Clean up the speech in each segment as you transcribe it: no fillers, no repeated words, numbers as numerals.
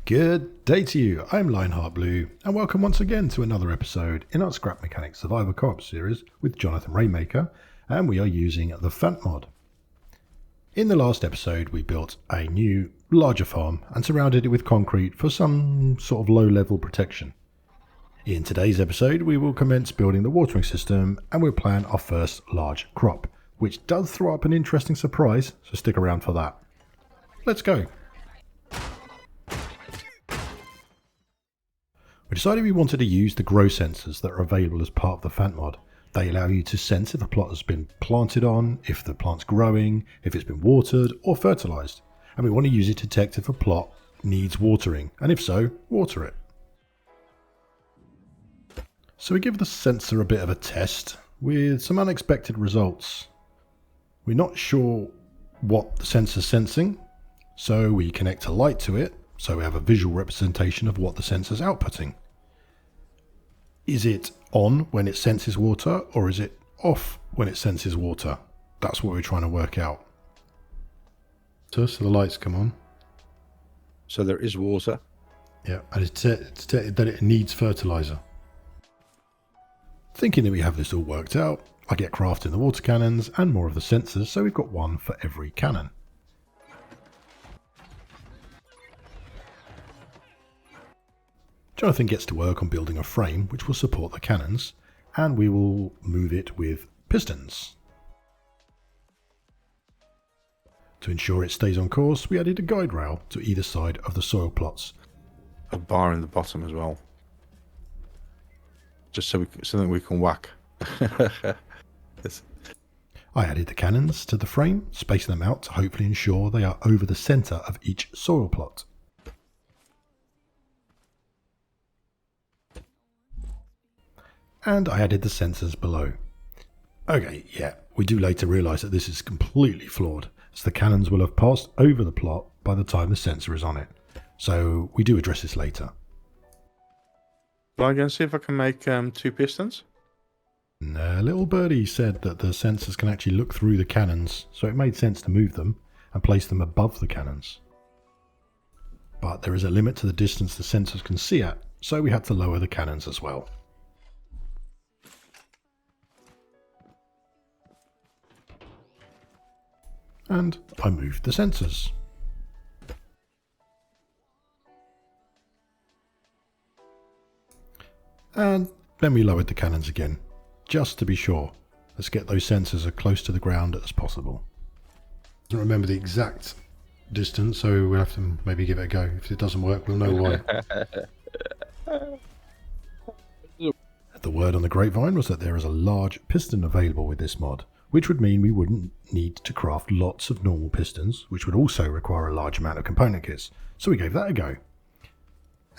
Good day to you, I'm LionHeartBlue, and welcome once again to another episode in our Scrap Mechanic Survival CoOp series with JohnathanRaymaker, and we are using the Fant Mod. In the last episode we built a new, larger farm and surrounded it with concrete for some sort of low-level protection. In today's episode we will commence building the watering system and we'll plan our first large crop, which does throw up an interesting surprise, so stick around for that. Let's go! We decided we wanted to use the grow sensors that are available as part of the Fant Mod. They allow you to sense if a plot has been planted on, if the plant's growing, if it's been watered or fertilised. And we want to use it to detect if a plot needs watering, and if so, water it. So we give the sensor a bit of a test with some unexpected results. We're not sure what the sensor's sensing, so we connect a light to it, so we have a visual representation of what the sensor's outputting. Is it on when it senses water, or is it off when it senses water? That's what we're trying to work out. So the lights come on. So there is water. Yeah, and it's detected that it needs fertiliser. Thinking that we have this all worked out, I get crafting the water cannons and more of the sensors, so we've got one for every cannon. Jonathan gets to work on building a frame which will support the cannons, and we will move it with pistons. To ensure it stays on course, we added a guide rail to either side of the soil plots. A bar in the bottom as well. Just so that we can whack. I added the cannons to the frame, spacing them out to hopefully ensure they are over the centre of each soil plot. And I added the sensors below. Okay, yeah, we do later realise that this is completely flawed, as the cannons will have passed over the plot by the time the sensor is on it. So we do address this later. Will I go and see if I can make 2 pistons? No, little birdie said that the sensors can actually look through the cannons, so it made sense to move them and place them above the cannons. But there is a limit to the distance the sensors can see at, so we had to lower the cannons as well. And I moved the sensors. And then we lowered the cannons again, just to be sure. Let's get those sensors as close to the ground as possible. I don't remember the exact distance, so we'll have to maybe give it a go. If it doesn't work, we'll know why. The word on the grapevine was that there is a large piston available with this mod, which would mean we wouldn't need to craft lots of normal pistons, which would also require a large amount of component kits. So we gave that a go.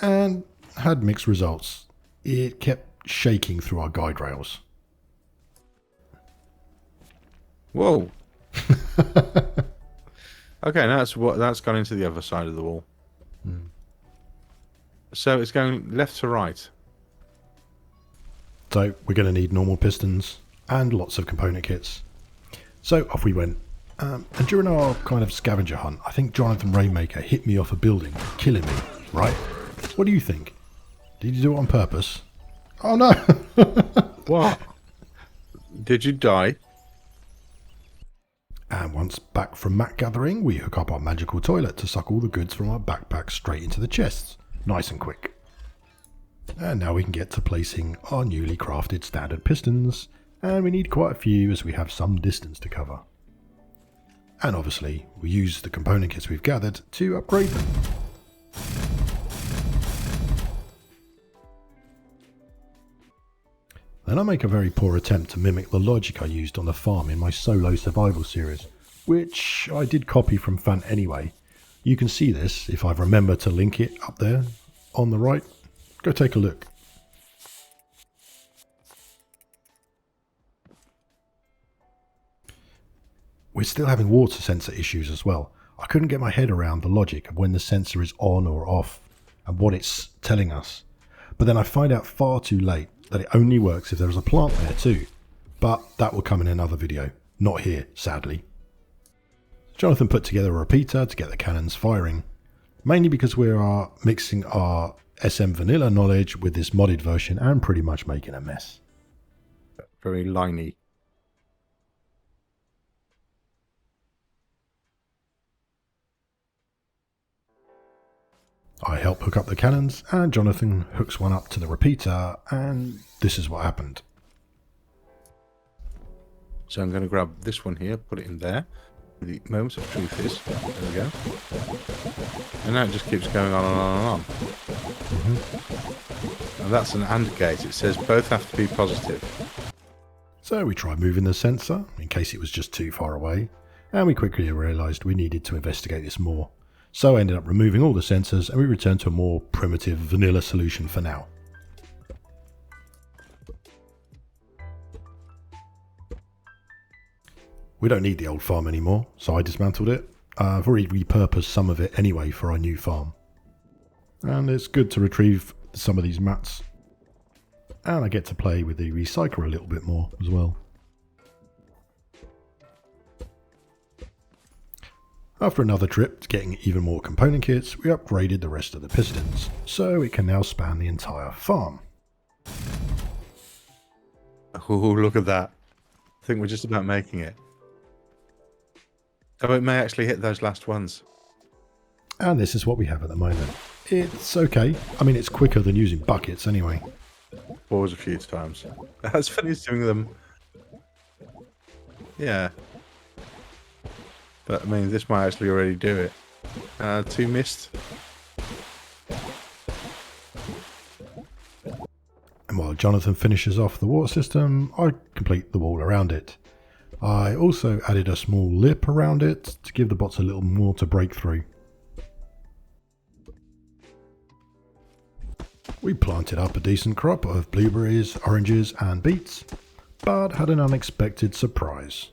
And had mixed results. It kept shaking through our guide rails. Whoa. Okay, now that's gone into the other side of the wall. So it's going left to right. So we're going to need normal pistons and lots of component kits. So off we went. And during our kind of scavenger hunt, I think JohnathanRaymaker hit me off a building, killing me, right? What do you think? Did you do it on purpose? Oh no! What? Did you die? And once back from mat gathering, we hook up our magical toilet to suck all the goods from our backpack straight into the chests. Nice and quick. And now we can get to placing our newly crafted standard pistons, and we need quite a few as we have some distance to cover. And obviously, we use the component kits we've gathered to upgrade them. Then I make a very poor attempt to mimic the logic I used on the farm in my solo survival series, which I did copy from Fant anyway. You can see this if I've remembered to link it up there on the right. Go take a look. We're still having water sensor issues as well. I couldn't get my head around the logic of when the sensor is on or off and what it's telling us. But then I find out far too late that it only works if there is a plant there too. But that will come in another video. Not here, sadly. Jonathan put together a repeater to get the cannons firing. mainly because we are mixing our SM vanilla knowledge with this modded version and pretty much making a mess. Very liney. I help hook up the cannons, and Jonathan hooks one up to the repeater, and this is what happened. So I'm going to grab this one here, put it in there. The moment of truth is, there we go. And now it just keeps going on and on and on. And that's an AND gate. It says both have to be positive. So we tried moving the sensor, in case it was just too far away, and we quickly realised we needed to investigate this more. So I ended up removing all the sensors, and we returned to a more primitive vanilla solution for now. We don't need the old farm anymore, so I dismantled it. I've already repurposed some of it anyway for our new farm. And it's good to retrieve some of these mats. And I get to play with the recycler a little bit more as well. After another trip to getting even more component kits, we upgraded the rest of the pistons, so it can now span the entire farm. Oh, look at that. I think we're just about making it. Oh, it may actually hit those last ones. And this is what we have at the moment. It's okay. I mean, it's quicker than using buckets anyway. Pause a few times. That's funny doing them. Yeah. But, I mean, this might actually already do it. 2 missed. And while Jonathan finishes off the water system, I complete the wall around it. I also added a small lip around it to give the bots a little more to break through. We planted up a decent crop of blueberries, oranges and beets, but had an unexpected surprise.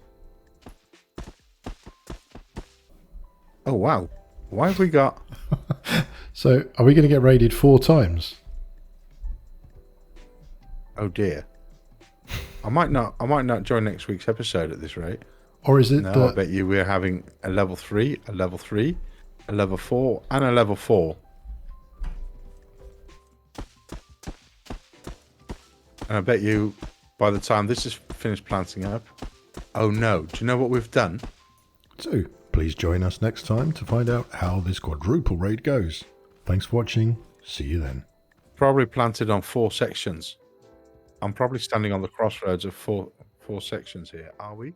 Oh, wow. Why have we got... So, are we going to get raided 4 times? Oh, dear. I might not join next week's episode at this rate. Or is it No, I bet you we're having a level 3, a level 3, a level 4, and a level 4. And I bet you, by the time this is finished planting up... Oh, no. Do you know what we've done? So, please join us next time to find out how this quadruple raid goes. Thanks for watching. See you then. Probably planted on 4 sections. I'm probably standing on the crossroads of four sections here. Are we?